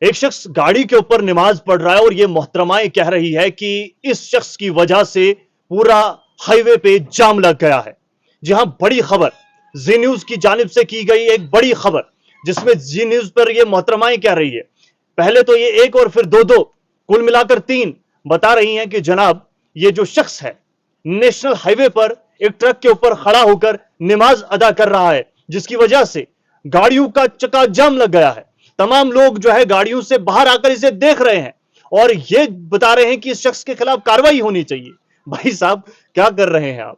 ایک شخص گاڑی کے اوپر نماز پڑھ رہا ہے اور یہ محترمائیں کہہ رہی ہے کہ اس شخص کی وجہ سے پورا ہائی وے پہ جام لگ گیا ہے. جی ہاں، بڑی خبر زی نیوز کی جانب سے کی گئی ایک بڑی خبر، جس میں زی نیوز پر یہ محترمائیں کہہ رہی ہے، پہلے تو یہ ایک اور پھر دو کل ملا کر تین بتا رہی ہیں کہ جناب یہ جو شخص ہے نیشنل ہائی وے پر ایک ٹرک کے اوپر کھڑا ہو کر نماز ادا کر رہا ہے، جس کی وجہ سے گاڑیوں کا چکا جام لگ گیا ہے. تمام لوگ جو ہے گاڑیوں سے باہر آ کر اسے دیکھ رہے ہیں اور یہ بتا رہے ہیں کہ اس شخص کے خلاف کاروائی ہونی چاہیے. بھائی صاحب کیا کر رہے ہیں آپ؟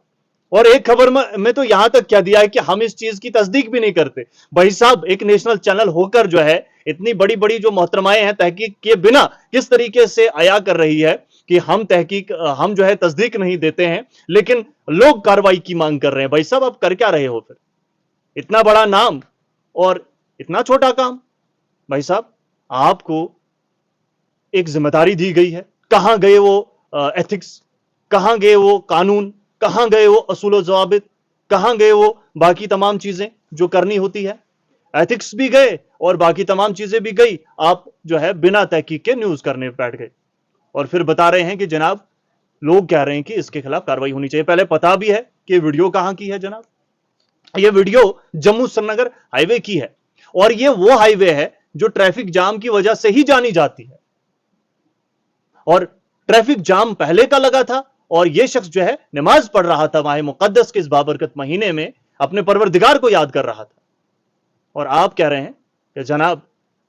اور ایک خبر میں تو یہاں تک کیا دیا ہے کہ ہم اس چیز کی تصدیق بھی نہیں کرتے. بھائی صاحب ایک نیشنل چینل ہو کر جو ہے اتنی بڑی بڑی جو محترمائیں ہیں تحقیق کے بنا کس طریقے سے عیا کر رہی ہے کہ ہم جو ہے تصدیق نہیں دیتے ہیں لیکن لوگ کاروائی کی مانگ کر رہے ہیں. بھائی صاحب آپ کر کیا رہے ہو پھر؟ اتنا بڑا نام اور اتنا چھوٹا کام. بھائی صاحب آپ کو ایک ذمہ داری دی گئی ہے، کہاں گئے وہ ایتھکس، کہاں گئے وہ قانون، کہاں گئے وہ اصول و ضوابط، کہاں گئے وہ باقی تمام چیزیں جو کرنی ہوتی ہے؟ ایتھکس بھی گئے اور باقی تمام چیزیں بھی گئی، آپ جو ہے بنا تحقیق کے نیوز کرنے بیٹھ گئے اور پھر بتا رہے ہیں کہ جناب لوگ کہہ رہے ہیں کہ اس کے خلاف کاروائی ہونی چاہیے. پہلے پتا بھی ہے کہ ویڈیو کہاں کی ہے جناب؟ یہ ویڈیو جموں سری نگر ہائی وے کی ہے اور یہ وہ ہائی وے ہے جو ٹریفک جام کی وجہ سے ہی جانی جاتی ہے، اور ٹریفک جام پہلے کا لگا تھا اور یہ شخص جو ہے نماز پڑھ رہا تھا ماہ مقدس کے اس بابرکت مہینے میں، اپنے پروردگار کو یاد کر رہا تھا، اور آپ کہہ رہے ہیں کہ جناب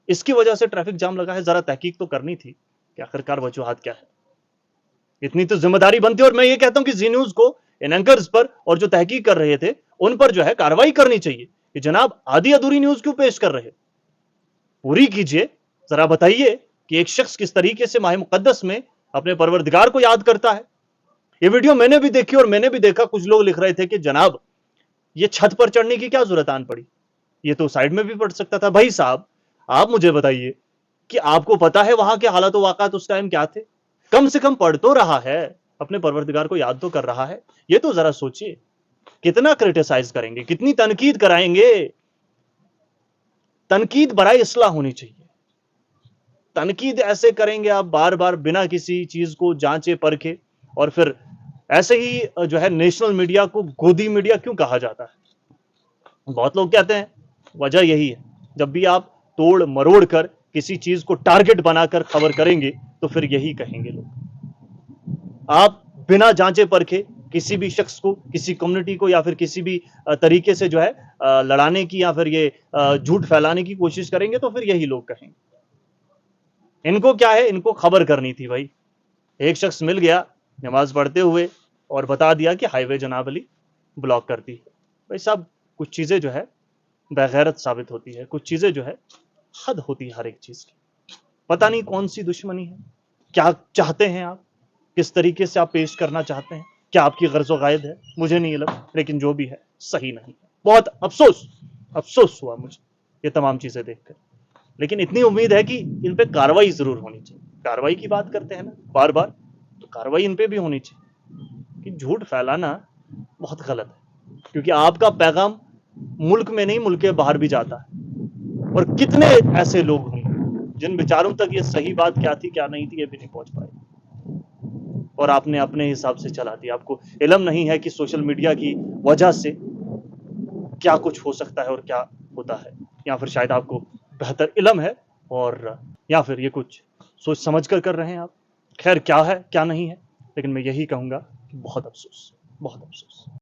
اس کی وجہ سے ٹریفک جام لگا ہے. ذرا تحقیق تو کرنی تھی کہ آخرکار وجوہات کیا ہے. اتنی تو ذمہ داری بنتی ہے. اور میں یہ کہتا ہوں کہ زی نیوز کو ان اینکرز پر اور جو تحقیق کر رہے تھے ان پر جو ہے کاروائی کرنی چاہیے کہ جناب آدھی ادھوری نیوز کیوں پیش کر رہے؟ پوری کیجئے. ذرا بتائیے کہ ایک شخص کس طریقے سے ماہ مقدس میں اپنے پروردگار کو یاد کرتا ہے. یہ ویڈیو میں نے بھی دیکھی اور میں نے بھی دیکھا کچھ لوگ لکھ رہے تھے کہ جناب یہ چھت پر چڑھنے کی کیا ضرورت آن پڑی، یہ تو سائیڈ میں بھی پڑ سکتا تھا. بھائی صاحب آپ مجھے بتائیے کہ آپ کو پتا ہے وہاں کے حالات و واقعات اس ٹائم کیا تھے؟ کم سے کم پڑھ تو رہا ہے، اپنے پروردگار کو یاد تو کر رہا ہے. یہ تو ذرا سوچئے کتنا کرٹیسائز کریں گے، کتنی تنقید کرائیں گے. تنقید برائے اصلاح ہونی چاہیے. تنقید ایسے کریں گے آپ بار بار بنا کسی چیز کو جانچے پرکھے، اور پھر ایسے ہی جو ہے نیشنل میڈیا کو گودی میڈیا کیوں کہا جاتا ہے؟ بہت لوگ کہتے ہیں وجہ یہی ہے، جب بھی آپ توڑ مروڑ کر کسی چیز کو ٹارگٹ بنا کر خبر کریں گے تو پھر یہی کہیں گے لوگ. آپ بنا جانچے پرکھے کسی بھی شخص کو، کسی کمیونٹی کو یا پھر کسی بھی طریقے سے جو ہے لڑانے کی یا پھر یہ جھوٹ پھیلانے کی کوشش کریں گے تو پھر یہی لوگ کہیں گے. ان کو کیا ہے؟ ان کو خبر کرنی تھی. بھائی ایک شخص مل گیا نماز پڑھتے ہوئے اور بتا دیا کہ ہائی وے جناب علی بلاک کرتی ہے. بھائی صاحب کچھ چیزیں جو ہے بغیرت ثابت ہوتی ہے، کچھ چیزیں جو ہے حد ہوتی ہے ہر ایک چیز کی. پتہ نہیں کون سی دشمنی ہے، کیا چاہتے ہیں آپ، کس طریقے سے آپ پیش کرنا چاہتے ہیں، کیا آپ کی غرض و غائد ہے، مجھے نہیں علم، لیکن جو بھی ہے صحیح نہیں ہے. بہت افسوس ہوا مجھے یہ تمام چیزیں دیکھ کر. لیکن اتنی امید ہے کہ ان پہ کاروائی ضرور ہونی چاہیے. کاروائی کی بات کرتے ہیں نا بار بار، تو کاروائی ان پہ بھی ہونی چاہیے. کہ جھوٹ پھیلانا بہت غلط ہے، کیونکہ آپ کا پیغام ملک میں نہیں ملک کے باہر بھی جاتا ہے. اور کتنے ایسے لوگ ہوں گے جن بیچاروں تک یہ صحیح بات کیا تھی کیا نہیں تھی یہ بھی نہیں پہنچ پائے، اور آپ نے اپنے حساب سے چلا دیا. آپ کو علم نہیں ہے کہ سوشل میڈیا کی وجہ سے کیا کچھ ہو سکتا ہے اور کیا ہوتا ہے، یا پھر شاید آپ کو بہتر علم ہے اور یا پھر یہ کچھ سوچ سمجھ کر رہے ہیں آپ. خیر کیا ہے کیا نہیں ہے، لیکن میں یہی کہوں گا کہ بہت افسوس.